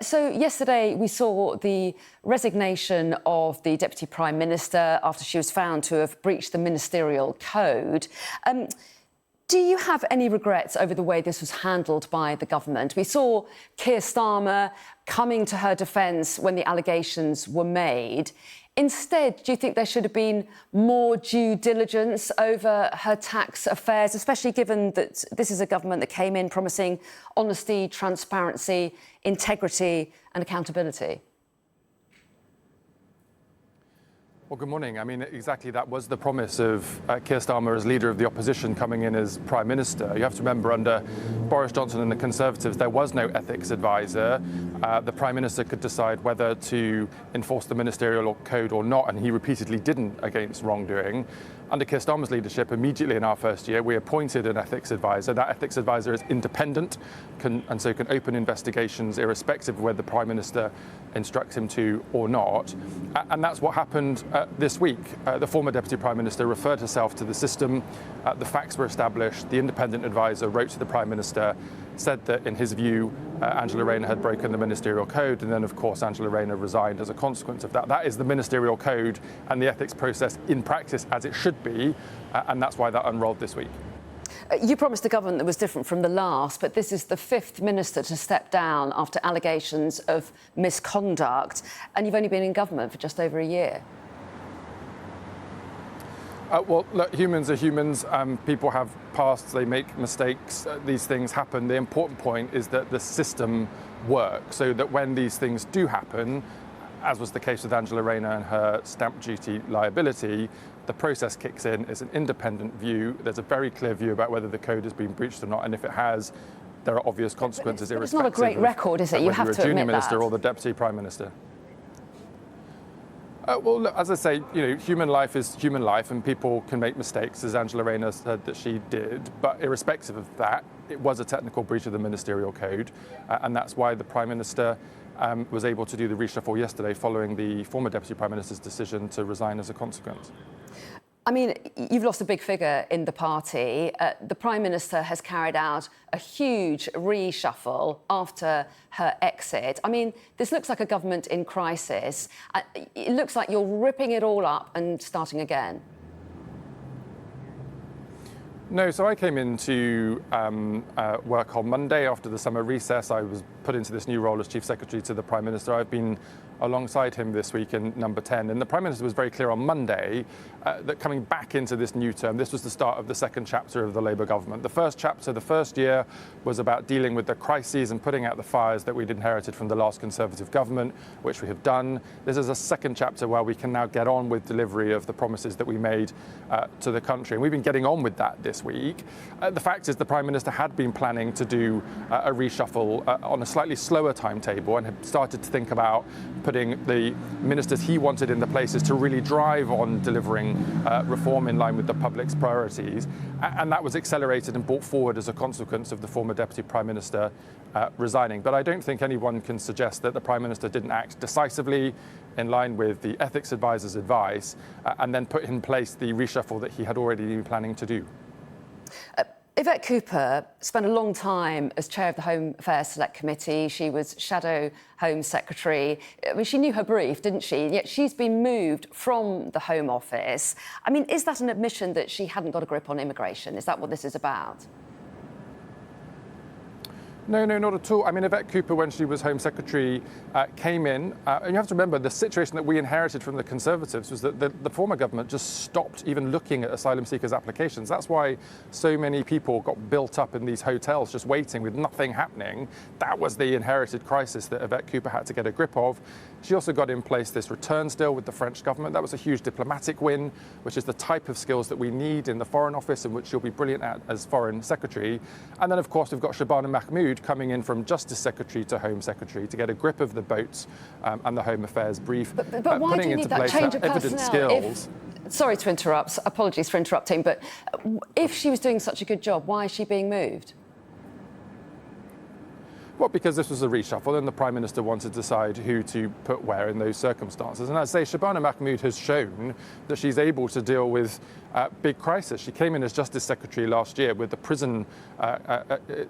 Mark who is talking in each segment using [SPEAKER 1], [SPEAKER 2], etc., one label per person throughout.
[SPEAKER 1] So yesterday we saw the resignation of the Deputy Prime Minister after she was found to have breached the ministerial code. Do you have any regrets over the way this was handled by the government? We saw Keir Starmer coming to her defence when the allegations were made. Instead, do you think there should have been more due diligence over her tax affairs, especially given that this is a government that came in promising honesty, transparency, integrity and accountability?
[SPEAKER 2] Well, good morning. I mean, exactly that was the promise of Keir Starmer as leader of the opposition coming in as Prime Minister. You have to remember, under Boris Johnson and the Conservatives, there was no ethics advisor. The Prime Minister could decide whether to enforce the ministerial code or not, and he repeatedly didn't against wrongdoing. Under Keir Starmer's leadership, immediately in our first year, we appointed an ethics advisor. That ethics advisor is independent and so can open investigations irrespective of whether the Prime Minister instructs him to or not. And that's what happened this week. The former Deputy Prime Minister referred herself to the system. The facts were established. The independent advisor wrote to the Prime Minister, said that, in his view, Angela Rayner had broken the ministerial code, and then, of course, Angela Rayner resigned as a consequence of that. That is the ministerial code and the ethics process in practice as it should be, and that's why that unrolled this week.
[SPEAKER 1] You promised a government that was different from the last, but this is the fifth minister to step down after allegations of misconduct, and you've only been in government for just over a year.
[SPEAKER 2] Well, look, humans are humans. People have pasts, they make mistakes. These things happen. The important point is that the system works, so that when these things do happen, as was the case with Angela Rayner and her stamp duty liability, the process kicks in. It's an independent view. There's a very clear view about whether the code has been breached or not, and if it has, there are obvious consequences.
[SPEAKER 1] But it's not a great record, is it? You have to admit that.
[SPEAKER 2] Whether you're a junior minister or the Deputy Prime Minister. Well, look, as I say, human life is human life, and people can make mistakes, as Angela Rayner said that she did. But irrespective of that, it was a technical breach of the ministerial code, and that's why the Prime Minister was able to do the reshuffle yesterday, following the former Deputy Prime Minister's decision to resign as a consequence.
[SPEAKER 1] I mean, you've lost a big figure in the party. The Prime Minister has carried out a huge reshuffle after her exit. I mean, this looks like a government in crisis. It looks like you're ripping it all up and starting again.
[SPEAKER 2] No, so I came into work on Monday after the summer recess. I was put into this new role as Chief Secretary to the Prime Minister. I've been alongside him this week in number 10. And the Prime Minister was very clear on Monday that coming back into this new term, this was the start of the second chapter of the Labour government. The first chapter, the first year, was about dealing with the crises and putting out the fires that we'd inherited from the last Conservative government, which we have done. This is a second chapter where we can now get on with delivery of the promises that we made to the country. And we've been getting on with that this week. The fact is the Prime Minister had been planning to do a reshuffle on a slightly slower timetable and had started to think about putting the ministers he wanted in the places to really drive on delivering reform in line with the public's priorities. And that was accelerated and brought forward as a consequence of the former Deputy Prime Minister resigning. But I don't think anyone can suggest that the Prime Minister didn't act decisively in line with the ethics advisor's advice and then put in place the reshuffle that he had already been planning to do.
[SPEAKER 1] Yvette Cooper spent a long time as chair of the Home Affairs Select Committee. She was Shadow Home Secretary. I mean, she knew her brief, didn't she? Yet she's been moved from the Home Office. I mean, is that an admission that she hadn't got a grip on immigration? Is that what this is about?
[SPEAKER 2] No, not at all. I mean, Yvette Cooper, when she was Home Secretary, came in, and you have to remember the situation that we inherited from the Conservatives was that the former government just stopped even looking at asylum seekers' applications. That's why so many people got built up in these hotels just waiting with nothing happening. That was the inherited crisis that Yvette Cooper had to get a grip of. She also got in place this returns deal with the French government. That was a huge diplomatic win, which is the type of skills that we need in the Foreign Office and which she'll be brilliant at as Foreign Secretary. And then, of course, we've got Shabana Mahmood coming in from Justice Secretary to Home Secretary to get a grip of the boats and the Home Affairs brief.
[SPEAKER 1] But why do you need that change of personnel? Sorry to interrupt, apologies for interrupting, but if she was doing such a good job, why is she being moved?
[SPEAKER 2] Well, because this was a reshuffle and the Prime Minister wanted to decide who to put where in those circumstances. And I'd say Shabana Mahmood has shown that she's able to deal with big crisis. She came in as Justice Secretary last year with the prison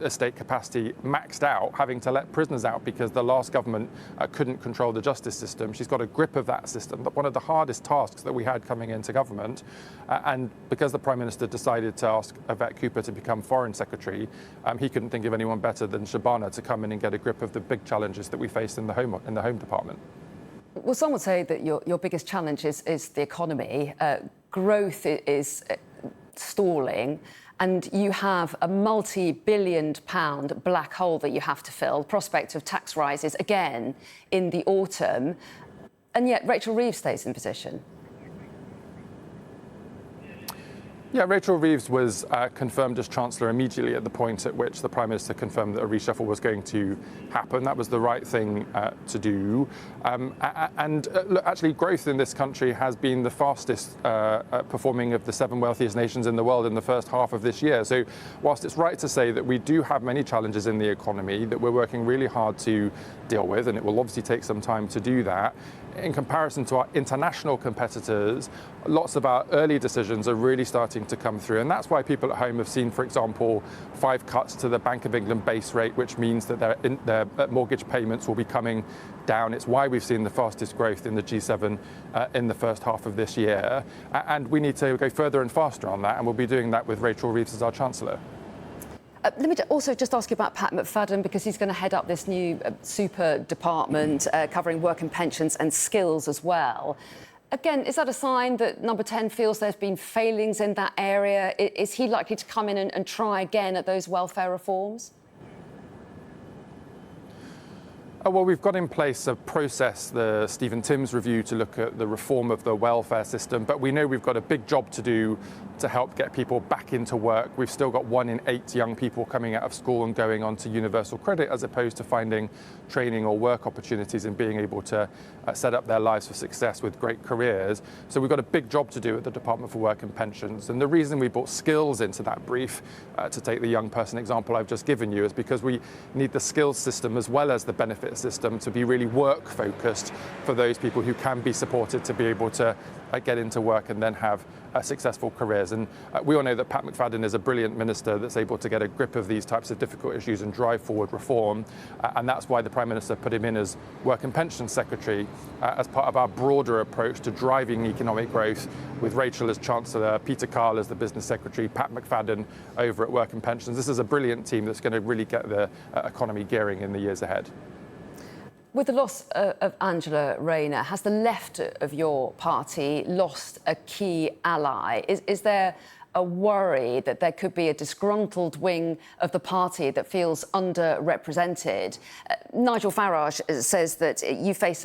[SPEAKER 2] estate capacity maxed out, having to let prisoners out because the last government couldn't control the justice system. She's got a grip of that system, but one of the hardest tasks that we had coming into government. And because the Prime Minister decided to ask Yvette Cooper to become Foreign Secretary, he couldn't think of anyone better than Shabana to come in and get a grip of the big challenges that we face in the Home Department.
[SPEAKER 1] Well, some would say that your biggest challenge is the economy. Growth is stalling, and you have a multi-billion-pound black hole that you have to fill. The prospect of tax rises again in the autumn, and yet Rachel Reeves stays in position.
[SPEAKER 2] Yeah, Rachel Reeves was confirmed as Chancellor immediately at the point at which the Prime Minister confirmed that a reshuffle was going to happen. That was the right thing to do. Look, actually, growth in this country has been the fastest performing of the 7 wealthiest nations in the world in the first half of this year. So whilst it's right to say that we do have many challenges in the economy that we're working really hard to deal with, and it will obviously take some time to do that, in comparison to our international competitors, lots of our early decisions are really starting to come through. And that's why people at home have seen, for example, 5 cuts to the Bank of England base rate, which means that their mortgage payments will be coming down. It's why we've seen the fastest growth in the G7 in the first half of this year. And we need to go further and faster on that. And we'll be doing that with Rachel Reeves as our Chancellor.
[SPEAKER 1] Let me also just ask you about Pat McFadden, because he's going to head up this new super department covering work and pensions and skills as well. Again, is that a sign that Number 10 feels there's been failings in that area? Is he likely to come in and try again at those welfare reforms?
[SPEAKER 2] Well, we've got in place a process, the Stephen Timms review, to look at the reform of the welfare system. But we know we've got a big job to do to help get people back into work. We've still got 1 in 8 young people coming out of school and going on to universal credit, as opposed to finding training or work opportunities and being able to set up their lives for success with great careers. So we've got a big job to do at the Department for Work and Pensions. And the reason we brought skills into that brief, to take the young person example I've just given you, is because we need the skills system as well as the benefit system to be really work focused for those people who can be supported to be able to get into work and then have successful careers. And we all know that Pat McFadden is a brilliant minister that's able to get a grip of these types of difficult issues and drive forward reform. And that's why the Prime Minister put him in as Work and Pensions Secretary as part of our broader approach to driving economic growth, with Rachel as Chancellor, Peter Carl as the Business Secretary, Pat McFadden over at Work and Pensions. This is a brilliant team that's going to really get the economy gearing in the years ahead.
[SPEAKER 1] With the loss of Angela Rayner, has the left of your party lost a key ally? Is there a worry that there could be a disgruntled wing of the party that feels underrepresented? Nigel Farage says that you face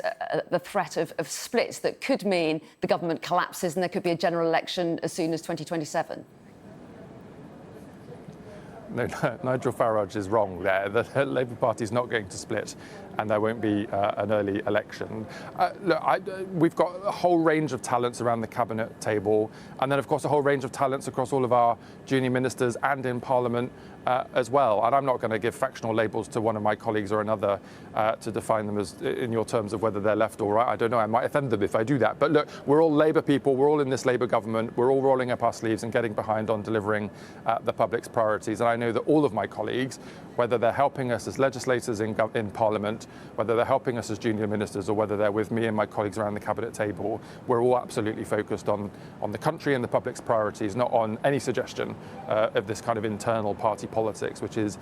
[SPEAKER 1] the threat of splits that could mean the government collapses and there could be a general election as soon as 2027.
[SPEAKER 2] No, Nigel Farage is wrong there. The Labour Party is not going to split and there won't be an early election. We've got a whole range of talents around the cabinet table, and then, of course, a whole range of talents across all of our junior ministers and in Parliament as well. And I'm not going to give factional labels to one of my colleagues or another to define them as in your terms of whether they're left or right. I don't know, I might offend them if I do that. But look, we're all Labour people, we're all in this Labour government, we're all rolling up our sleeves and getting behind on delivering the public's priorities. And I know that all of my colleagues, whether they're helping us as legislators in Parliament, whether they're helping us as junior ministers, or whether they're with me and my colleagues around the cabinet table, we're all absolutely focused on the country and the public's priorities, not on any suggestion of this kind of internal party politics, which is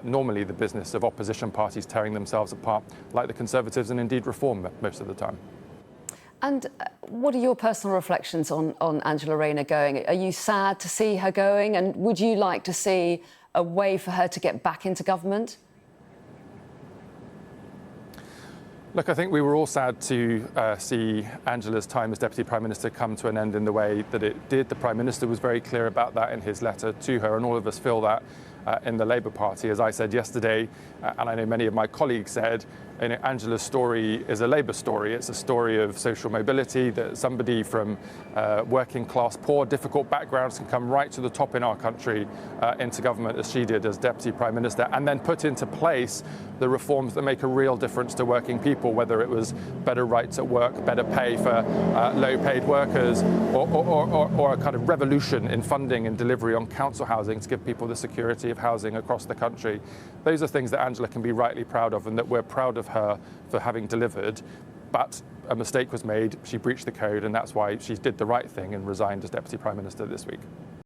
[SPEAKER 2] normally the business of opposition parties tearing themselves apart, like the Conservatives, and indeed Reform most of the time.
[SPEAKER 1] And what are your personal reflections on Angela Rayner going? Are you sad to see her going, and would you like to see a way for her to get back into government?
[SPEAKER 2] Look, I think we were all sad to see Angela's time as Deputy Prime Minister come to an end in the way that it did. The Prime Minister was very clear about that in his letter to her, and all of us feel that in the Labour Party. As I said yesterday, and I know many of my colleagues said, Angela's story is a Labour story. It's a story of social mobility, that somebody from working class, poor, difficult backgrounds can come right to the top in our country into government as she did as Deputy Prime Minister, and then put into place the reforms that make a real difference to working people, whether it was better rights at work, better pay for low-paid workers, or a kind of revolution in funding and delivery on council housing to give people the security of housing across the country. Those are things that Angela can be rightly proud of, and that we're proud of her for having delivered. But a mistake was made, she breached the code, and that's why she did the right thing and resigned as Deputy Prime Minister this week.